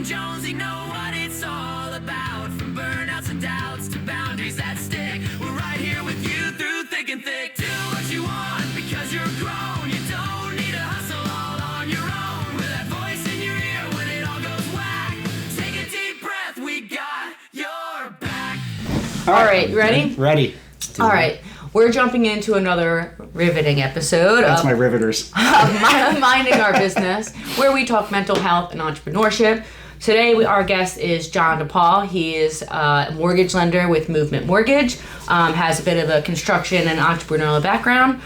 and Jonesy know what it's all about. From burnouts and doubts to boundaries that stick. We're right here with you through thick and thick. Do what you want because you're grown. You don't need to hustle all on your own. With that voice in your ear when it all goes whack. Take a deep breath, we got your back. All right, you ready? Ready. All right. We're jumping into another riveting episode That's my riveters. of Minding Our Business, where we talk mental health and entrepreneurship. Today, our guest is John DePaul. He is a mortgage lender with Movement Mortgage, has a bit of a construction and entrepreneurial background.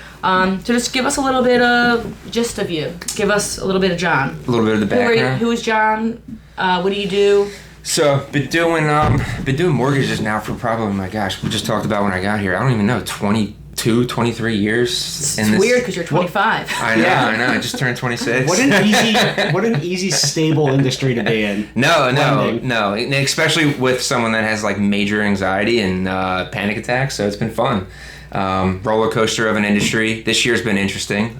So just give us a little bit of gist of you. Give us a little bit of John. A little bit of the background. Who is John? What do you do? So, been doing mortgages now for probably, my gosh, we just talked about when I got here. I don't even know, 22, 23 years. It's weird because you're 25. I know. I just turned 26. What an easy, stable industry to be in. No. And especially with someone that has like major anxiety and panic attacks. So it's been fun. Roller coaster of an industry. This year's been interesting.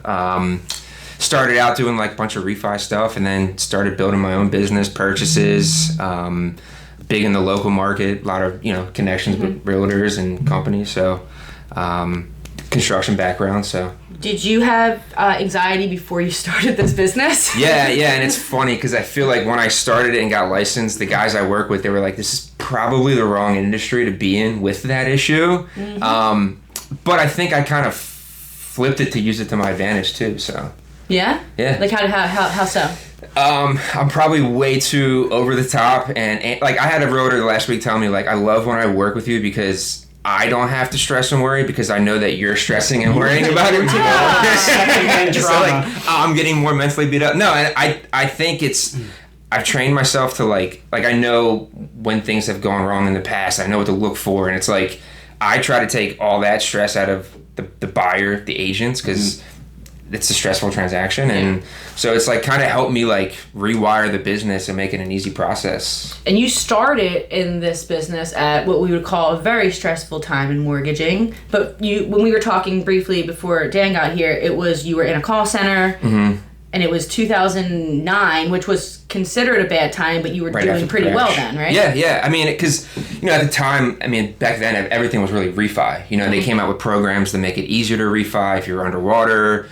Started out doing like a bunch of refi stuff and then started building my own business, purchases, big in the local market, a lot of, connections with realtors and companies. So, construction background. So, did you have anxiety before you started this business? Yeah. And it's funny because I feel like when I started it and got licensed, the guys I work with, they were like, this is probably the wrong industry to be in with that issue. Mm-hmm. But I think I kind of flipped it to use it to my advantage too. So. Yeah? Yeah. Like how so? I'm probably way too over the top and like I had a realtor last week tell me like I love when I work with you because I don't have to stress and worry because I know that you're stressing and worrying about it too. So like I'm getting more mentally beat up. No, and I think I've trained myself to like I know when things have gone wrong in the past. I know what to look for, and it's like I try to take all that stress out of the buyer, the agents, because it's a stressful transaction, and so it's like kind of helped me like rewire the business and make it an easy process. And you started in this business at what we would call a very stressful time in mortgaging. But when we were talking briefly before Dan got here, it was you were in a call center, and it was 2009, which was considered a bad time, but you were doing pretty well then, right? Yeah. I mean, because at the time, back then everything was really refi. They came out with programs to make it easier to refi if you're underwater.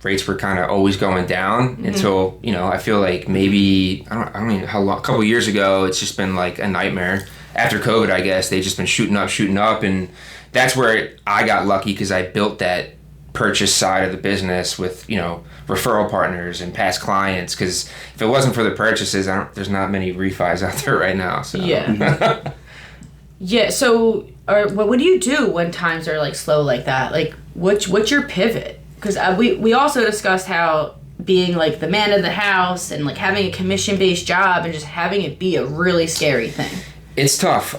Rates were kind of always going down until, I feel like maybe, I don't even know how long, a couple of years ago, it's just been like a nightmare. After COVID, I guess, they've just been shooting up. And that's where I got lucky because I built that purchase side of the business with, referral partners and past clients. Because if it wasn't for the purchases, there's not many refis out there right now. So. Yeah. Yeah. So what do you do when times are like slow like that? Like, what's your pivot? Because we also discussed how being like the man of the house and like having a commission-based job and just having it be a really scary thing. It's tough,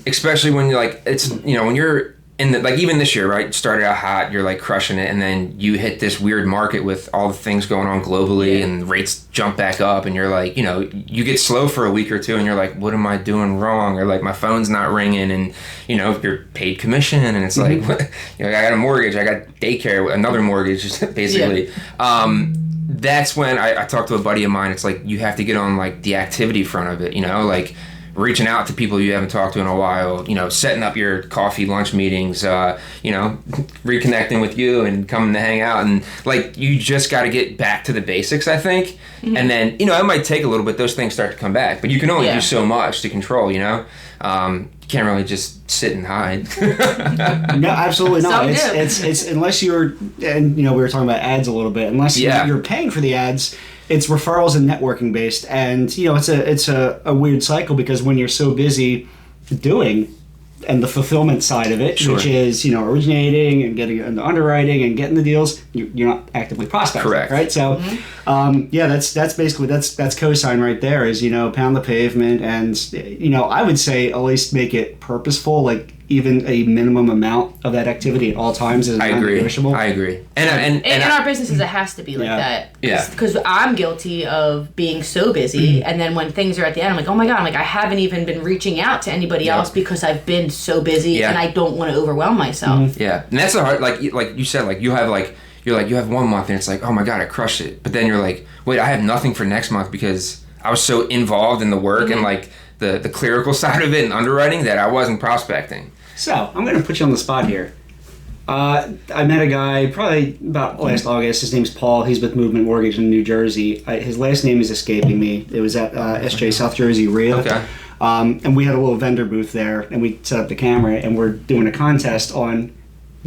especially when you're like when you're in the like even this year, right? Started out hot, you're like crushing it, and then you hit this weird market with all the things going on globally, and rates jump back up, and you're like, you get slow for a week or two, and you're like, what am I doing wrong? Or like my phone's not ringing, and you're paid commission, and it's like, I got a mortgage, I got daycare, another mortgage, basically. Yeah. That's when I talked to a buddy of mine. It's like you have to get on like the activity front of it, like reaching out to people you haven't talked to in a while, setting up your coffee lunch meetings, reconnecting with you and coming to hang out, and like you just got to get back to the basics, I think. And then it might take a little bit, those things start to come back, but you can only do so much to control. You can't really just sit and hide. No, absolutely not. It's unless you're, and we were talking about ads a little bit, unless you're paying for the ads, it's referrals and networking based, and it's a weird cycle because when you're so busy doing and the fulfillment side of it, which is originating and getting into underwriting and getting the deals, you're not actively prospecting. Correct. Right. So that's basically that's cosign right there is pound the pavement, and I would say at least make it purposeful, like even a minimum amount of that activity at all times is non-negotiable. I agree. And in our businesses, it has to be like that. Yeah. Because I'm guilty of being so busy, and then when things are at the end, I'm like, oh my God, I haven't even been reaching out to anybody else because I've been so busy, and I don't want to overwhelm myself. Yeah, and that's the hard, like you said, like you have you have 1 month, and it's like, oh my God, I crushed it. But then you're like, wait, I have nothing for next month because I was so involved in the work and like the clerical side of it and underwriting that I wasn't prospecting. So I'm going to put you on the spot here. I met a guy probably about last August. His name's Paul. He's with Movement Mortgage in New Jersey. His last name is escaping me. It was at SJ South Jersey RIA. Okay. And we had a little vendor booth there, and we set up the camera, and we're doing a contest on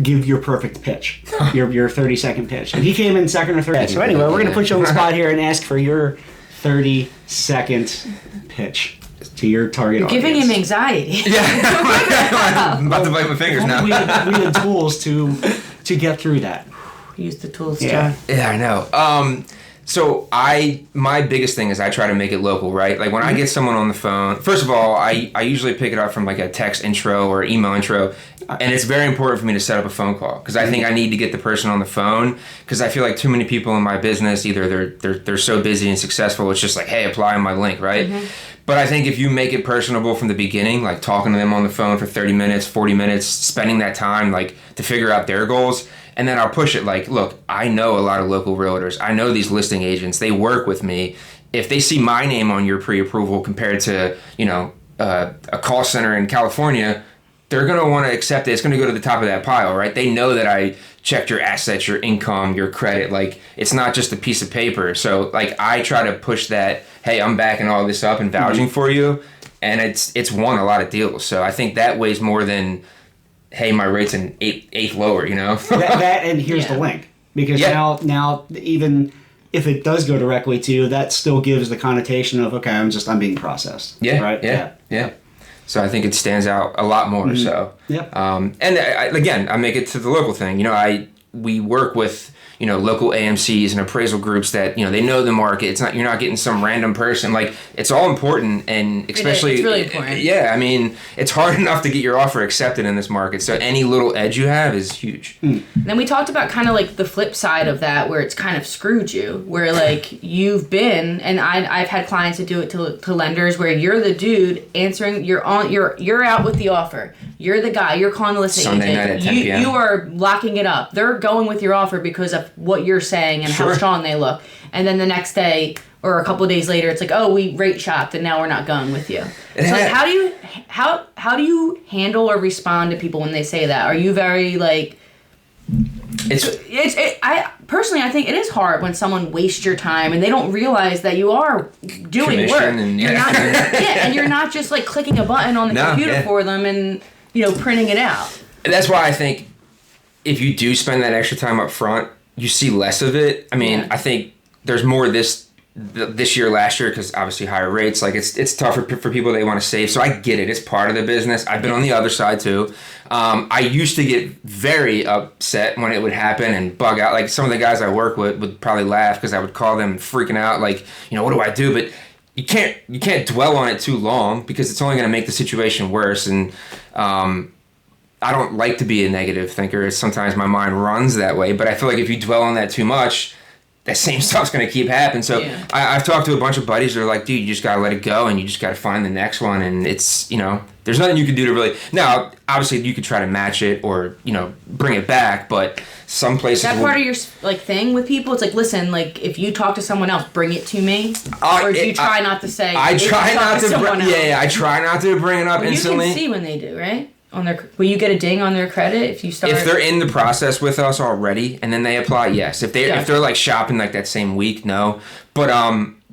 give your perfect pitch, your 30-second pitch. And he came in second or third. So anyway, we're going to put you on the spot here and ask for your 30-second pitch to your target audience. Giving him anxiety. Yeah. I'm about to bite my fingers now. We had tools to get through that. Use the tools, Yeah. John. Yeah, I know. So my biggest thing is I try to make it local, right? Like when I get someone on the phone, first of all, I usually pick it up from like a text intro or email intro, and it's very important for me to set up a phone call because I think I need to get the person on the phone because I feel like too many people in my business, either they're so busy and successful, it's just like, hey, apply on my link, right? But I think if you make it personable from the beginning, like talking to them on the phone for 30 minutes, 40 minutes, spending that time like to figure out their goals, and then I'll push it like, look, I know a lot of local realtors. I know these listing agents. They work with me. If they see my name on your pre-approval compared to, a call center in California, they're going to want to accept it. It's going to go to the top of that pile, right? They know that I checked your assets, your income, your credit. Like, it's not just a piece of paper. So, like, I try to push that, hey, I'm backing all this up and vouching for you. And it's won a lot of deals. So I think that weighs more than, hey, my rate's an eighth lower, that and here's the link. Because now even if it does go directly to you, that still gives the connotation of, okay, I'm being processed. Yeah, right? Yeah. So I think it stands out a lot more. So, and again, I make it to the local thing. We work with local AMCs and appraisal groups that they know the market. It's not, you're not getting some random person. Like, it's all important, and especially it's really important. Yeah, I mean, it's hard enough to get your offer accepted in this market. So any little edge you have is huge. Then we talked about kind of like the flip side of that, where it's kind of screwed you, where like you've been, and I've had clients that do it to lenders, where you're the dude answering, you're out with the offer, you're the guy, you're calling the listing Sunday agent, night at 10 p.m. You are locking it up. They're going with your offer because of what you're saying and how strong they look, and then the next day or a couple of days later, it's like, oh, we rate shopped and now we're not going with you. So like, how do you handle or respond to people when they say that? Are you very like? I personally, I think it is hard when someone wastes your time and they don't realize that you are doing work. And, and you're not just like clicking a button on the computer for them and printing it out. And that's why I think if you do spend that extra time up front, you see less of it. I mean, I think there's more this year, last year, because obviously higher rates. Like, it's tougher for people, they want to save. So I get it. It's part of the business. I've been on the other side too. I used to get very upset when it would happen and bug out. Like, some of the guys I work with would probably laugh because I would call them freaking out. Like, what do I do? But you can't dwell on it too long because it's only going to make the situation worse. And I don't like to be a negative thinker. Sometimes my mind runs that way, but I feel like if you dwell on that too much, that same stuff's going to keep happening. So I've talked to a bunch of buddies that are like, dude, you just got to let it go and you just got to find the next one. And it's, there's nothing you can do to really, now, obviously you could try to match it or, bring it back, but some places. Is that part of your like thing with people? It's like, listen, like if you talk to someone else, bring it to me. Or do you try not to say? I try not to. I try not to bring it up instantly. You can see when they do, right? Will you get a ding on their credit if you start? If they're in the process with us already and then they apply, yes. If they're like shopping like that same week, no. But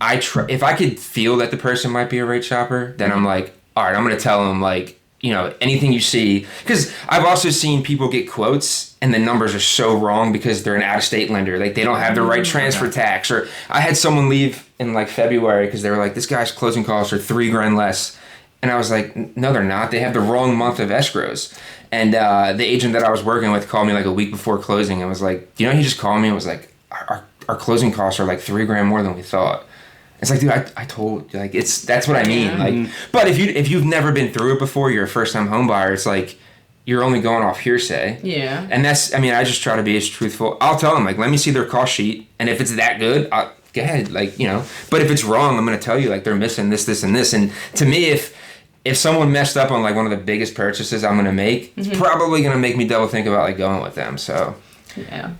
if I could feel that the person might be a rate shopper, then I'm like, all right, I'm gonna tell them like, anything you see, because I've also seen people get quotes and the numbers are so wrong because they're an out-of-state lender, like they don't have the right transfer tax. Or I had someone leave in like February because they were like, this guy's closing costs are $3,000 less. And I was like, no, they're not. They have the wrong month of escrows. And the agent that I was working with called me like a week before closing and was like, he just called me and was like, our closing costs are like $3,000 more than we thought. It's like, dude, I told you, like, that's what I mean. Like, but if you've never been through it before, you're a first time home buyer, it's like, you're only going off hearsay. Yeah. And I just try to be as truthful. I'll tell them, like, let me see their cost sheet. And if it's that good, go ahead. Like, but if it's wrong, I'm going to tell you, like, they're missing this, this, and this. And to me, if someone messed up on like one of the biggest purchases I'm going to make, it's probably going to make me double think about like going with them. So, yeah.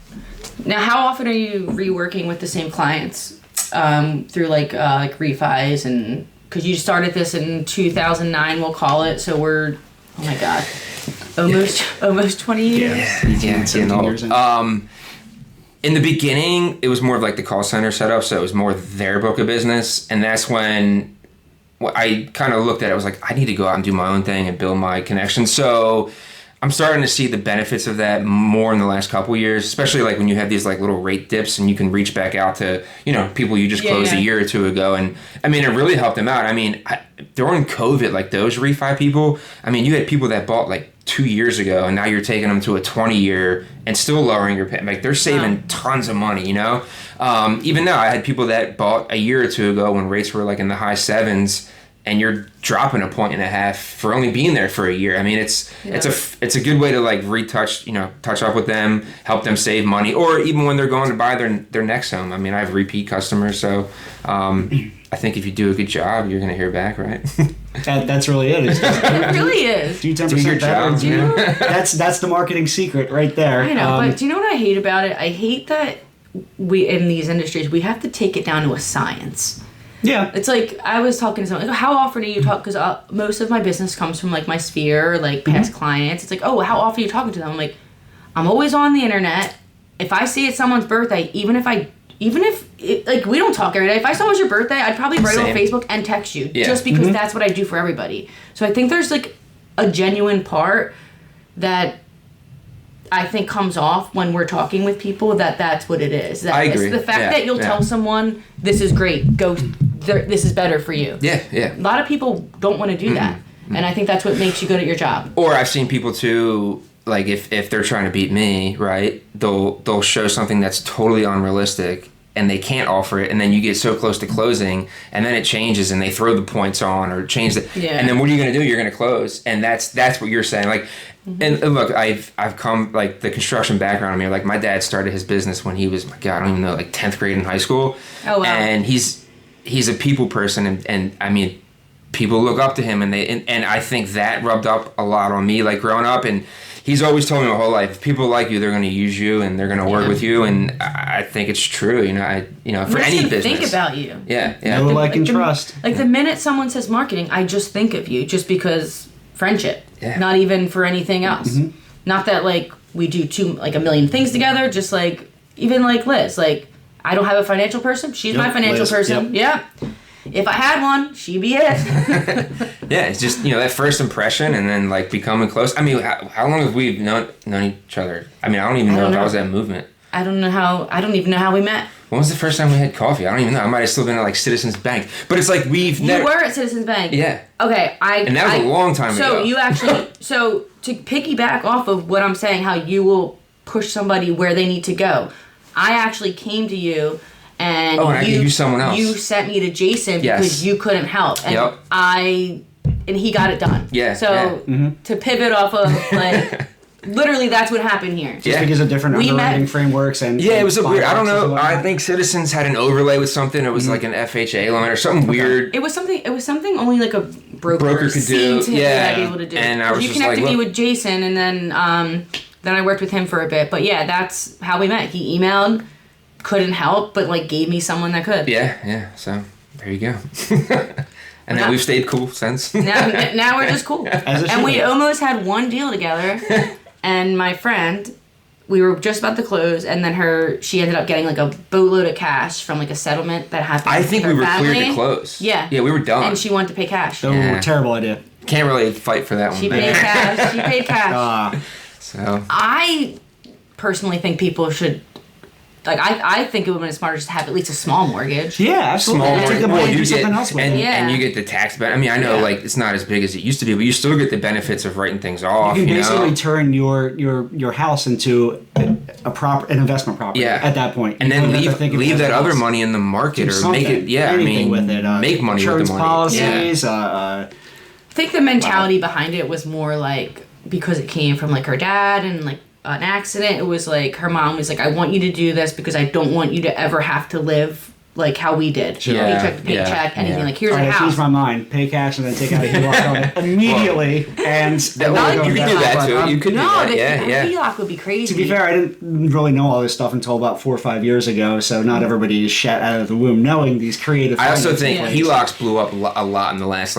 Now, how often are you reworking with the same clients? through like refis, and because you started this in 2009, we'll call it. So we're, oh my god, almost 20 years. Yeah, 17 years in. In the beginning, it was more of like the call center setup, so it was more their book of business, and that's when I kind of looked at it. I was like, I need to go out and do my own thing and build my connections. So I'm starting to see the benefits of that more in the last couple of years, especially like when you have these like little rate dips and you can reach back out to, people you just closed a year or two ago. And I mean, it really helped them out. I mean, during COVID, like those refi people, I mean, you had people that bought like 2 years ago and now you're taking them to a 20-year and still lowering your pay. Like they're saving tons of money, Even now, I had people that bought a year or two ago when rates were like in the high 7s, and you're dropping 1.5 points for only being there for a year. I mean, it's a good way to like touch up with them, help them save money, or even when they're going to buy their next home. I mean, I have repeat customers, so I think if you do a good job, you're gonna hear back, right? That's really it. It really is. Do 10% better. Job, That's the marketing secret right there. I know, but do you know what I hate about it? I hate that we in these industries we have to take it down to a science. Yeah. It's like, I was talking to someone, like, how often do you talk, because most of my business comes from, like, my sphere, or, like, past clients. It's like, oh, how often are you talking to them? I'm like, I'm always on the internet. If I see it's someone's birthday, even if we don't talk every day. If I saw it was your birthday, I'd probably write it on Facebook and text you, just because that's what I do for everybody. So I think there's, like, a genuine part that I think comes off when we're talking with people that's what it is. I agree. It's the fact that you'll tell someone, this is great, go, this is better for you. Yeah. A lot of people don't want to do that. Mm-hmm. And I think that's what makes you good at your job. Or I've seen people too, like if they're trying to beat me, right, they'll show something that's totally unrealistic and they can't offer it, and then you get so close to closing and then it changes and they throw the points on or change it. Yeah. And then what are you going to do? You're going to close. And that's what you're saying. Like, and look, I've come, like, the construction background. I mean, like, my dad started his business when he was, my God, I don't even know, like 10th grade in high school. Oh, wow. And he's a people person, and I mean, people look up to him, and I think that rubbed up a lot on me, like, growing up. And he's always told me my whole life, if people like you, they're going to use you and they're going to work with you. And I think it's true, for any business. Think about you. Yeah. Know, like, and trust. Like, the minute someone says marketing, I just think of you, just because friendship. Yeah. Not even for anything else. Mm-hmm. Not that, like, we do a million things together, just, like, even, like, Liz. Like, I don't have a financial person. She's my financial person. Yep. If I had one, she'd be it. Yeah, it's just, that first impression and then, like, becoming close. I mean, how long have we known each other? I mean, I don't even know if I was at Movement. I don't even know how we met. When was the first time we had coffee? I don't even know. I might have still been at, like, Citizens Bank. But it's like you were at Citizens Bank. Yeah. Okay, and that was a long time ago. So you actually, to piggyback off of what I'm saying, how you will push somebody where they need to go. I actually came to you, and I gave you someone else. You sent me to Jason because you couldn't help, and and he got it done. Yeah. So to pivot off of, like. Literally, that's what happened here. Just because of different underwriting frameworks and it was a weird. I don't know. I think Citizens had an overlay with something. It was like an FHA loan or something weird. It was something only like a broker could do. Yeah, be able to do. And I was you just connected like, me with Jason, and then I worked with him for a bit. But yeah, that's how we met. He emailed, couldn't help, but like gave me someone that could. Yeah. So there you go. And then we've stayed cool since. Now we're just cool. And we almost had one deal together. And my friend, we were just about to close, and then she ended up getting like a boatload of cash from like a settlement that happened. I think with her we were family. cleared to close. Yeah. Yeah, we were done. And she wanted to pay cash. Terrible idea. Can't really fight for that one. She paid cash. So I personally think people should. Like, I think it would have been smarter just to have at least a small mortgage. Yeah, absolutely. Small Take the money and do something else with it. And you get the tax benefit. I mean, I know, like, it's not as big as it used to be, but you still get the benefits of writing things off. You can basically turn your house into an investment property at that point. And then leave that other money in the market or make it, anything with it. Make money with the money. Policies. I think the mentality behind it was more like, because it came from, like, her dad and, like, an accident. It was like her mom was like, I want you to do this because I don't want you to ever have to live like how we did. Sure. Paycheck to paycheck, anything. Like, here's All right, a I house. changed my mind. Pay cash and then take out a HELOC on it immediately. And You could do that too. You could do No, that. the Yeah. HELOC would be crazy. To be fair, I didn't really know all this stuff until about 4 or 5 years ago, so not everybody is shat out of the womb knowing these creative I also financing think ways. HELOCs blew up a lot in the last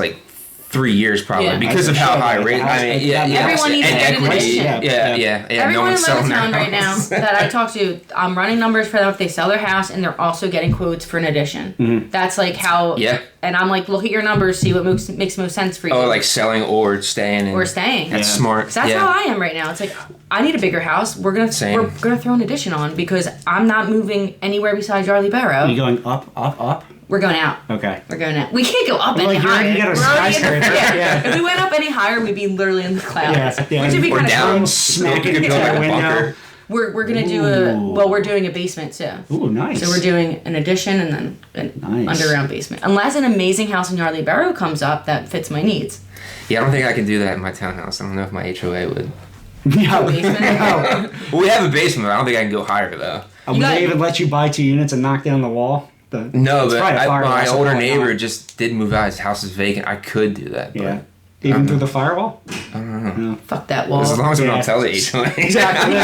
3 years probably Yeah. because of how high rates. I mean, yeah. Everyone needs and to get an equity. addition. Yeah. Everyone no one's in selling their Levittown right now house. that I talk to, I'm running numbers for them if they sell their house, and they're also getting quotes for an addition. Mm-hmm. That's like how. Yeah. And I'm like, look at your numbers, see what makes most sense for you. Oh, like selling or staying. Or staying. That's Yeah. smart. 'Cause that's how I am right now. It's like, I need a bigger house. We're gonna throw an addition on because I'm not moving anywhere besides Yardley Barrow. Are you going up? We're going out. Okay. We're going out. We can't go up Well, any you're higher. gonna get a We're already in the- skyscraper. yeah. If we went up any higher, we'd be literally in the clouds. Yeah. Which would be Or kind of down. cool. Smacking You could into build like the a window. bunker. We're gonna do we're doing a basement too. Ooh, nice. So we're doing an addition and then an Nice. underground basement. Unless an amazing house in Yardley Barrow comes up that fits my needs. Yeah, I don't think I can do that in my townhouse. I don't know if my HOA would. No. Basement. No. Well, we have a basement, but I don't think I can go higher though. Would they even let you buy 2 units and knock down the wall? No, It's but probably a firewall, my so older probably neighbor not. just did move out. His house is vacant. I could do that. But Yeah. Even through the firewall? Fuck that wall. As long as we Yeah. don't tell the HOA. Exactly.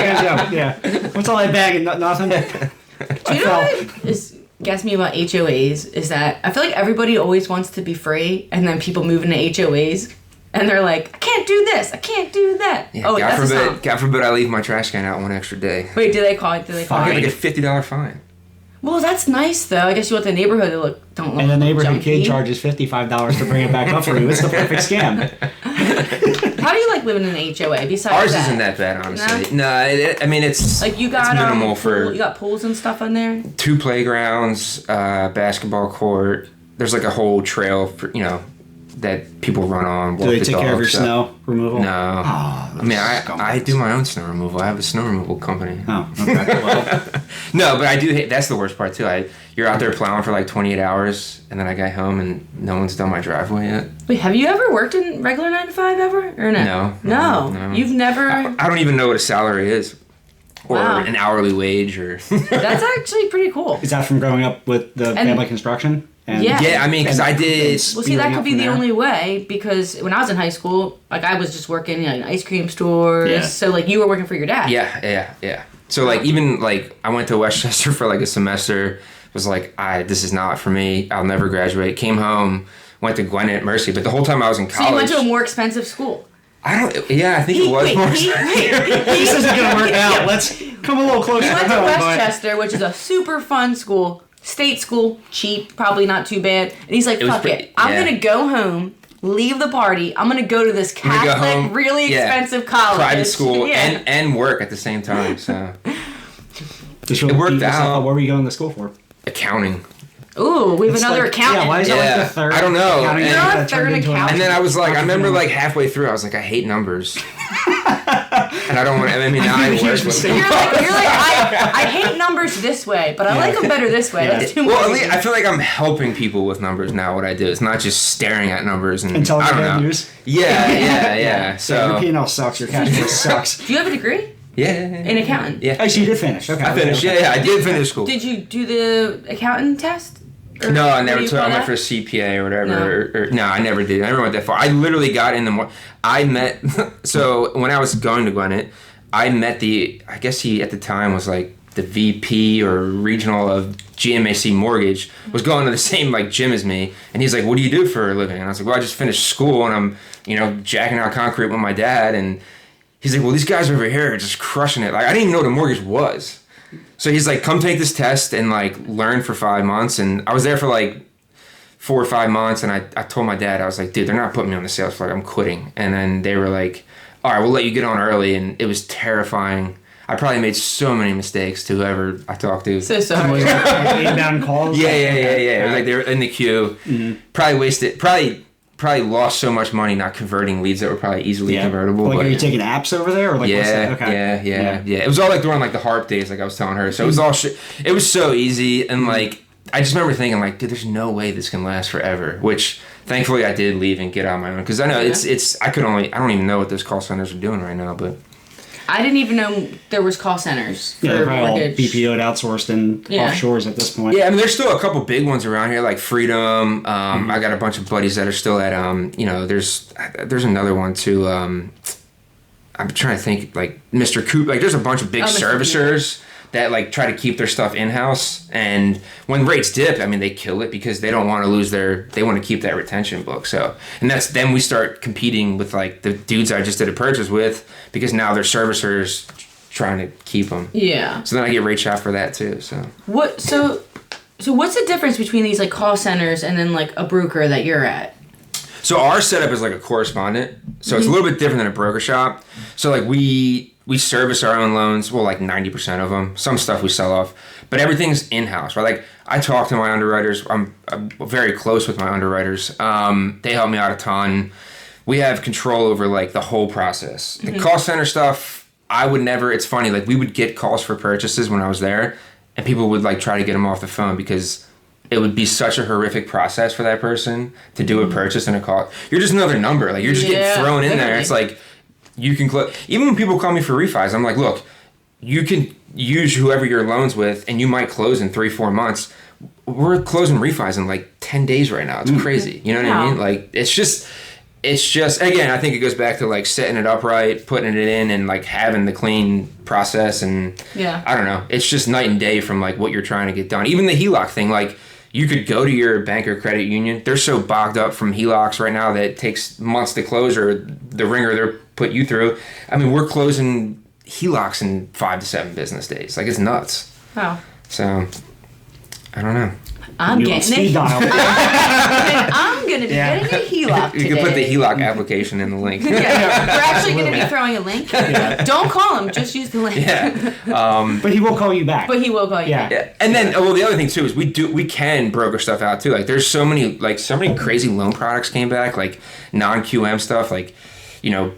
Yeah. What's all that bag and nothing? Do you know what gets me about HOAs is that I feel like everybody always wants to be free, and then people move into HOAs and they're like, I can't do this, I can't do that. Yeah, Oh, that's a song. God forbid I leave my trash can out one extra day. Wait, do they call it? Do they call I Fine. it? get like a $50 fine. Well, that's nice though. I guess you want the neighborhood to don't look And the neighborhood junky. kid charges $55 to bring it back up for you. It's the perfect scam. How do you like living in an HOA? Besides Ours that? isn't that bad, honestly. No, I mean it's Like you got it's minimal for you got pools and stuff on there. 2 playgrounds, basketball court. There's like a whole trail for that people run on. Do they take care of your so- snow removal? No. Oh, I mean, I do my own snow removal. I have a snow removal company. Oh, okay. Well, No, but I do hate. That's the worst part too. You're out there plowing for like 28 hours, and then I get home and no one's done my driveway yet. Wait, have you ever worked in regular 9 to 5 ever or no? No. You've never. I don't even know what a salary is, or Wow. an hourly wage, or. That's actually pretty cool. is that from growing up with the family construction? And Yeah. Yeah, I mean, because I did. Well, see, that could be the only way because when I was in high school, like I was just working in ice cream stores. Yeah. So like you were working for your dad. Yeah. So like even like I went to Westchester for like a semester. Was like this is not for me. I'll never graduate. Came home, went to Gwinnett Mercy, but the whole time I was in college. So you went to a more expensive school. I don't. Yeah, I think it was Wait, more. This isn't going to work out. Let's come a little closer. He went to home, but- Westchester, which is a super fun school, state school, cheap, probably not too bad. And he's like, was fuck pretty- it. I'm yeah. going to go home, leave the party. I'm going to go to this I'm gonna go Catholic, home, really yeah, expensive college. private school, Yeah. and work at the same time. So Just really It worked beat yourself out. up. What were you going to school for? accounting. Ooh, we have It's another like- accountant. Yeah, why is it Yeah. like the third? I don't know. accounting And- major You're a that turned third into an accountant. And then I was like, I remember entrepreneur? like halfway through, I was like, I hate numbers. And I don't want. I mean, now I Huge work with. mistake. You're like I hate numbers this way, but I like them better this way. Yeah. That's too Well, at much. least I feel like I'm helping people with numbers now. What I do, it's not just staring at numbers and Until I the don't bad know. news. Yeah. Your So P&L sucks. Your cash flow sucks. Do you have a degree yeah. in accounting? Yeah. Actually, you did finish. Okay. I finished. Okay. Yeah, I did finish school. Did you do the accountant test? Or No, I what never do you took. I call went that? for a CPA or whatever. No. No, I never did. I never went that far. I literally got in the I met. So when I was going to Gwinnett, I met I guess he at the time was like the VP or regional of GMAC Mortgage, was going to the same like gym as me, and he's like, "What do you do for a living?" And I was like, "Well, I just finished school and I'm jacking out concrete with my dad." And he's like, "Well, these guys over here are just crushing it." Like I didn't even know what a mortgage was. So he's like, come take this test and like learn for 5 months. And I was there for like 4 or 5 months. And I told my dad, I was like, dude, they're not putting me on the sales floor. I'm quitting. And then they were like, all right, we'll let you get on early. And it was terrifying. I probably made so many mistakes to whoever I talked to. So sorry. Like inbound calls. Yeah. It was like they were in the queue. Mm-hmm. Probably lost so much money not converting leads that were probably easily convertible. Like, but are you taking apps over there, or like what's that? Okay. Yeah. It was all like during like the HARP days, like I was telling her. So it was all it was so easy, and like I just remember thinking like, dude, there's no way this can last forever. Which thankfully I did leave and get out on my own because I know it's I don't even know what those call centers are doing right now, but. I didn't even know there was call centers for they're all mortgage. BPO'd, outsourced, and offshores at this point. Yeah, I mean, there's still a couple big ones around here, like Freedom. I got a bunch of buddies that are still at, there's another one too. I'm trying to think, like Mr. Coop. Like, there's a bunch of big servicers that like try to keep their stuff in house, and when rates dip, I mean, they kill it because they don't want to lose they want to keep that retention book. So, and then we start competing with like the dudes I just did a purchase with, because now they're servicers trying to keep them. Yeah. So then I get rate shot for that too. So So what's the difference between these like call centers and then like a broker that you're at? So our setup is like a correspondent. So it's a little bit different than a broker shop. So like we service our own loans, well, like 90% of them. Some stuff we sell off, but everything's in-house, right? Like I talk to my underwriters. I'm very close with my underwriters. They help me out a ton. We have control over like the whole process. The call center stuff, I would never, it's funny, like we would get calls for purchases when I was there, and people would like try to get them off the phone because it would be such a horrific process for that person to do a purchase and a call. You're just another number. Like, you're just getting thrown in there. It's like, you can close. Even when people call me for refis, I'm like, look, you can use whoever your loan's with, and you might close in 3-4 months. We're closing refis in like 10 days right now. It's crazy. You know what I mean? Like, it's just, again, I think it goes back to like setting it up right, putting it in, and like having the clean process. And I don't know. It's just night and day from like what you're trying to get done. Even the HELOC thing, like, you could go to your bank or credit union. They're so bogged up from HELOCs right now that it takes months to close, or the ringer they're put you through. I mean, we're closing HELOCs in 5 to 7 business days. Like, it's nuts. Wow. So, I don't know. I'm getting speed dial. I'm going to be getting a HELOC today. You can put the HELOC application in the link. We're actually going to be throwing a link. Don't call him. Just use the link. But he will call you back. But he will call you back. Yeah. And then, well, the other thing too is we can broker stuff out too. Like, there's so many crazy loan products came back, like non-QM stuff, like,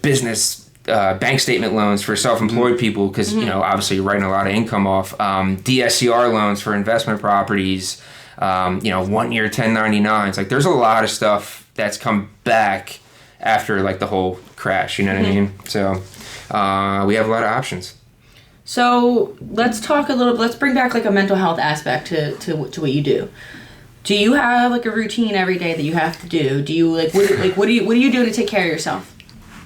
business bank statement loans for self-employed people, because obviously you're writing a lot of income off. DSCR loans for investment properties. 1-year 1099s. Like, there's a lot of stuff that's come back after like the whole crash. You know what I mean? So we have a lot of options. So let's talk a little. Let's bring back like a mental health aspect to what you do. Do you have like a routine every day that you have to do? Do you what do you do to take care of yourself?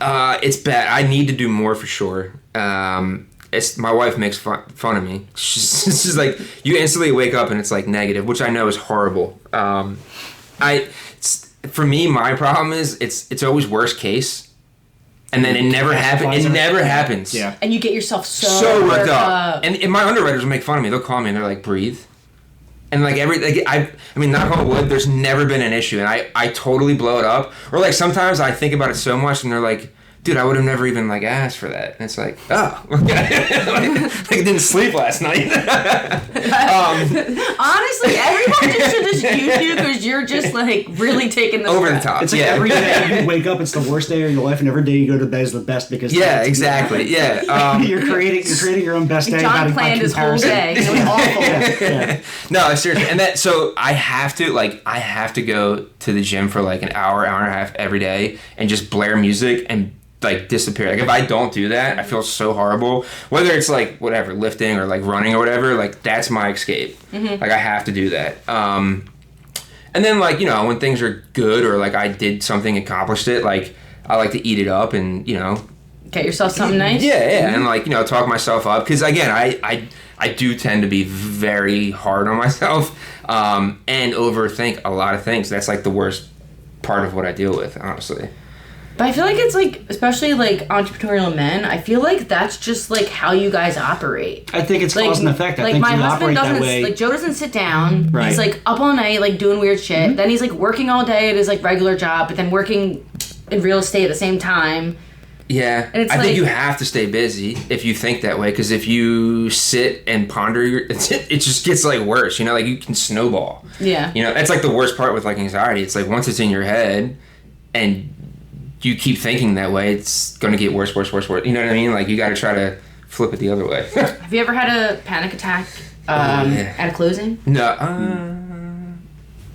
It's bad. I need to do more for sure. My wife makes fun of me. She's like, you instantly wake up and it's like negative, which I know is horrible. For me, my problem is it's always worst case, and then it never happens. It never happens. Yeah. And you get yourself so worked up. And my underwriters will make fun of me. They'll call me and they're like, breathe. And like I mean, knock on wood, there's never been an issue, and I totally blow it up. Or like sometimes I think about it so much, and they're like, dude, I would have never even like asked for that. And it's like, oh, like I didn't sleep last night. Honestly, everyone just should just use you because you're just like really taking the over the top. It's like every day you wake up, it's the worst day of your life, and every day you go to bed is the best because exactly. You're creating your own best day. John planned his whole day. It was awful. No, seriously, and that so I have to go to the gym for like an hour and a half every day and just blare music and like disappear. Like, if I don't do that, I feel so horrible. Whether it's like whatever, lifting or like running or whatever, like that's my escape. Like, I have to do that. And then like, when things are good or like I did something, accomplished it, like I like to eat it up and get yourself something nice. Yeah, and like talk myself up, because again, I do tend to be very hard on myself and overthink a lot of things. That's like the worst part of what I deal with, honestly. But I feel like it's like, especially like entrepreneurial men, I feel like that's just like how you guys operate. I think it's cause and effect. I like think my we husband operate doesn't, that way. like Joe doesn't sit down. Right. He's like up all night, like doing weird shit. Then he's like working all day at his like regular job, but then working in real estate at the same time. Yeah, I think you have to stay busy if you think that way, because if you sit and ponder, it just gets like worse. Like you can snowball. Yeah. That's like the worst part with like anxiety. It's like once it's in your head and you keep thinking that way, it's going to get worse. You know what I mean? Like, you got to try to flip it the other way. Have you ever had a panic attack at a closing? No,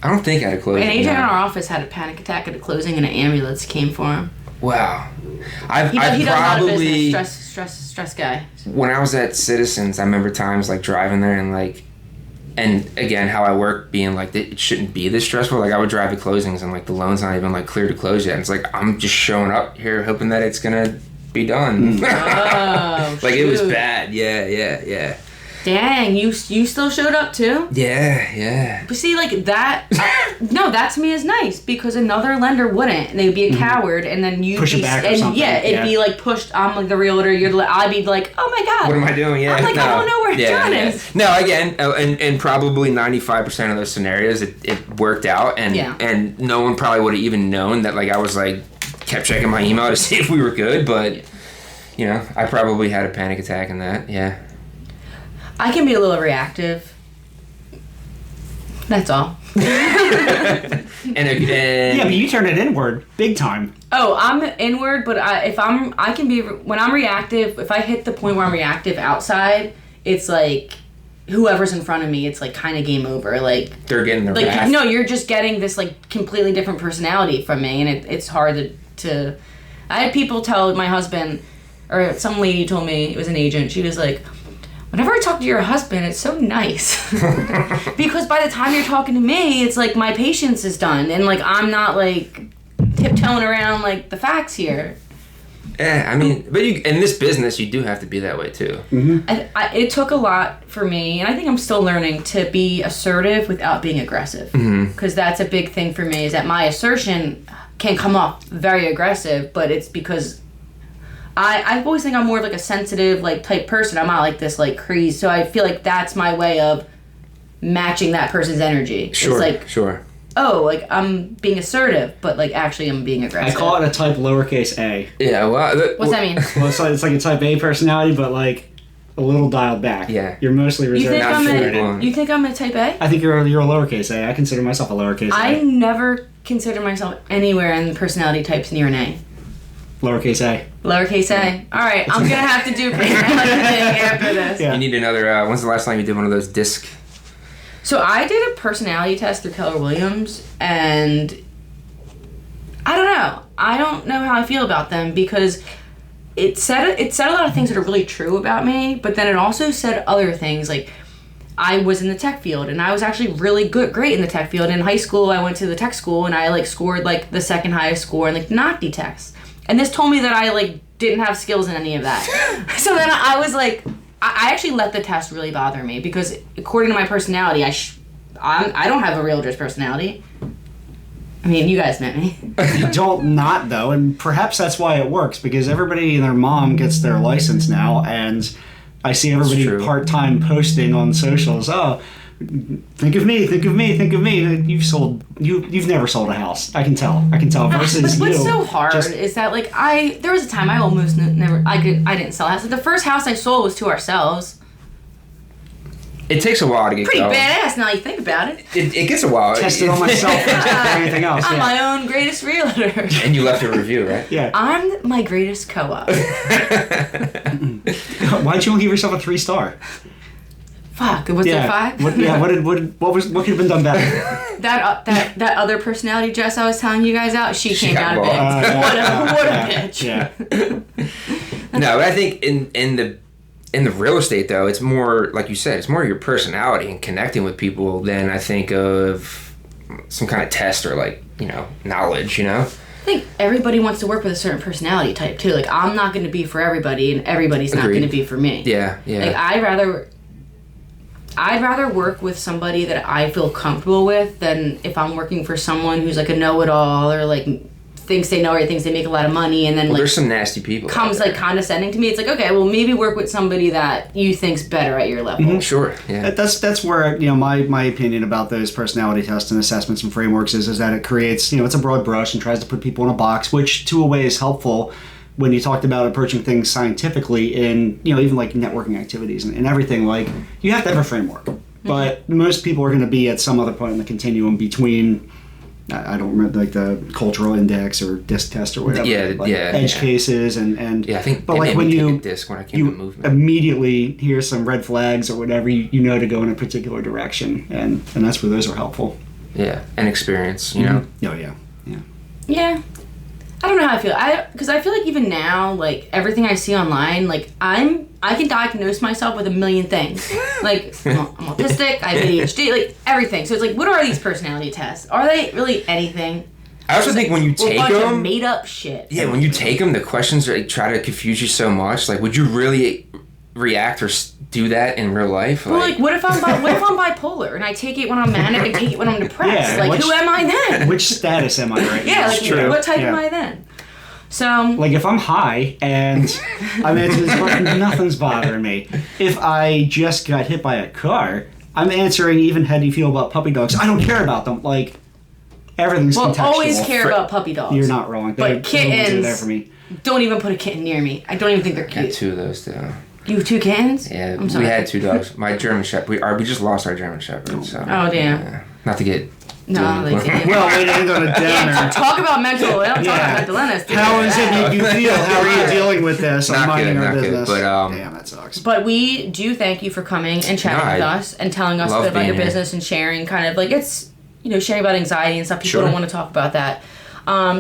I don't think at a closing. An agent in our office had a panic attack at a closing and an ambulance came for him. Wow. He does a lot of business. Stress guy. When I was at Citizens, I remember times like driving there and again, how I work being like, it shouldn't be this stressful. Like I would drive to closings and like the loan's not even like clear to close yet. And it's like, I'm just showing up here hoping that it's gonna be done. Oh, like shoot. It was bad. Yeah. Dang, you still showed up too? Yeah. But see, like that, no, that to me is nice because another lender wouldn't, and they'd be a coward, and then you push it back or something. Yeah, it'd be like pushed. I'm like the realtor. I'd be like, oh my god, what am I doing? Yeah, I'm like, I don't know where John is. No, again, and probably 95% of those scenarios, it worked out, and no one probably would have even known that. Like I was like kept checking my email to see if we were good, but you know, I probably had a panic attack in that. Yeah. I can be a little reactive. That's all. and yeah, but you turn it inward big time. Oh, I'm inward, but I can be when I'm reactive. If I hit the point where I'm reactive outside, it's like whoever's in front of me, it's like kind of game over. Like they're getting their like wrath. No, you're just getting this like completely different personality from me, and it's hard to. I had people tell my husband, or some lady told me, it was an agent. She was like, whenever I talk to your husband, it's so nice. Because by the time you're talking to me, it's like my patience is done. And like I'm not like tiptoeing around like the facts here. Yeah, I mean, but in this business, you do have to be that way too. Mm-hmm. It took a lot for me, and I think I'm still learning to be assertive without being aggressive. Because that's a big thing for me, is that my assertion can come off very aggressive, but it's because I always think I'm more of like a sensitive like type person. I'm not like this like crazy, so I feel like that's my way of matching that person's energy. Sure, it's like, sure. Oh, like I'm being assertive, but like actually I'm being aggressive. I call it a type lowercase a. Yeah, well... What's that mean? Well, it's like a type A personality, but like a little dialed back. Yeah. You're mostly reserved. You think I'm a type A? I think you're a lowercase a. I consider myself a lowercase a. I never consider myself anywhere in the personality types near an A. Lowercase a. Lowercase a. All right, I'm going to have to do personality thing after this. Yeah. You need another... when's the last time you did one of those disc... So I did a personality test through Keller Williams, and I don't know. I don't know how I feel about them because it said a lot of things that are really true about me, but then it also said other things. Like I was in the tech field, and I was actually really great in the tech field. In high school, I went to the tech school, and I like scored like the second highest score in like NOCD tests. And this told me that I like didn't have skills in any of that. So then I was like. I actually let the test really bother me because according to my personality, I don't have a realtor's personality. I mean, you guys met me. You don't not, though, and perhaps that's why it works, because everybody and their mom gets their license now, and I see everybody part-time posting on socials, oh, think of me. You've never sold a house. I can tell. Versus What's so hard is that like there was a time I almost never I didn't sell a house. Like, the first house I sold was to ourselves. It takes a while to get pretty going. Badass now you think about it. It gets a while. Tested on myself and anything else. I'm my own greatest realtor. And you left a review, right? Yeah. I'm my greatest co-op. Why'd you only give yourself a 3-star? Fuck, was there 5? What could have been done better? That other personality Jess I was telling you guys out, she came out of it. What a bitch. Yeah. No, but I think in the real estate though, it's more like you said, it's more your personality and connecting with people than I think of some kind of test or like, knowledge, I think everybody wants to work with a certain personality type too. Like I'm not going to be for everybody, and everybody's not going to be for me. Yeah. Like I'd rather work with somebody that I feel comfortable with than if I'm working for someone who's like a know-it-all or like thinks they know or thinks they make a lot of money and then there's some nasty people comes like condescending to me. It's like, okay, well maybe work with somebody that you think's better at your level. Mm-hmm. Sure. Yeah. That's where my opinion about those personality tests and assessments and frameworks is that it creates it's a broad brush and tries to put people in a box, which to a way is helpful when you talked about approaching things scientifically in, even like networking activities and everything. Like, you have to have a framework. But most people are going to be at some other point in the continuum between, I don't remember, like the cultural index or DISC test or whatever. Edge cases and yeah, I think. But like when you DISC when I came to movement, immediately hear some red flags or whatever, you know to go in a particular direction, and that's where those are helpful. Yeah, and experience, Oh yeah. Yeah. I don't know how I feel. Because I feel like even now, like everything I see online, like I can diagnose myself with a million things. Like I'm autistic, I have ADHD, like everything. So it's like, what are these personality tests? Are they really anything? I also think when you take a bunch them, of made up shit. Yeah, when you take them, the questions like, try to confuse you so much. Like, would you really react or do that in real life? Well, like what if I'm bipolar and I take it when I'm manic and take it when I'm depressed? Yeah, like who am I then? Which status am I right now? Yeah, like what type am I then? So like if I'm high and I mean it's like nothing's bothering me. If I just got hit by a car, I'm answering even how do you feel about puppy dogs? I don't care about them. Like everything's contextual. Always care about puppy dogs. You're not wrong. But kittens are there for me. Don't even put a kitten near me. I don't even think they're cute. I got 2 of those too. You have 2 kittens? Yeah, I'm sorry. we had 2 dogs. My German Shepherd. We just lost our German Shepherd. So, oh damn. Yeah. Not to get. No, they didn't. Well, we didn't go to downer. Talk about mental. Talk about mental illness. How does it make you feel? How are you dealing with this? I'm minding our business. But damn, that sucks. But we do thank you for coming and chatting with us and telling us a bit about your business and sharing kind of like it's sharing about anxiety and stuff. People don't want to talk about that.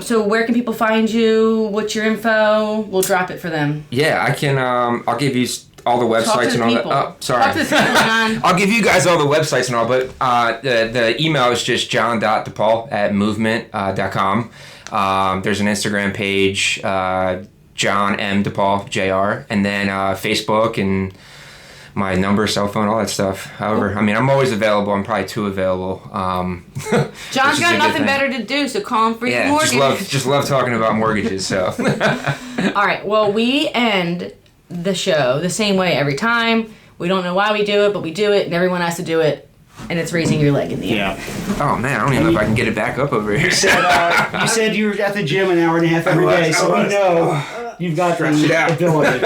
So where can people find you? What's your info? We'll drop it for them. Yeah, I can. I'll give you all the websites and all that. Oh, sorry. Talk to the people, man. I'll give you guys all the websites and all, but the email is just john.depaul@movement.com. There's an Instagram page, John M. DePaul, Jr., and then Facebook and my number, cell phone, all that stuff. However, I mean, I'm always available. I'm probably too available. John's got nothing better to do, so call him for your mortgage. Just love talking about mortgages. So. All right. Well, we end the show the same way every time. We don't know why we do it, but we do it, and everyone has to do it. And it's raising your leg in the air. Oh man, I don't even know if I can get it back up over here. You said you were at the gym an hour and a half every day, so we know you've got the ability.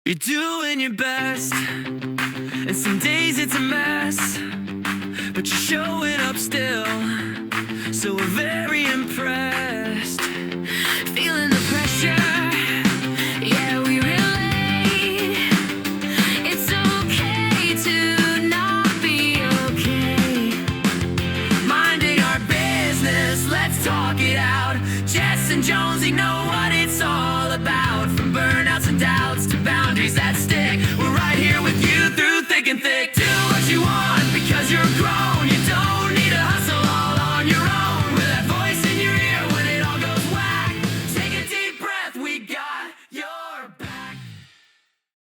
You're doing your best, and some days it's a mess, but you're showing up still, so we're very impressed. Feeling the pressure, yeah, we relate. It's okay to not be okay. Minding our business, let's talk it out. Jess and Jonesy know what it's all about, from burnouts and doubts to boundaries that stick.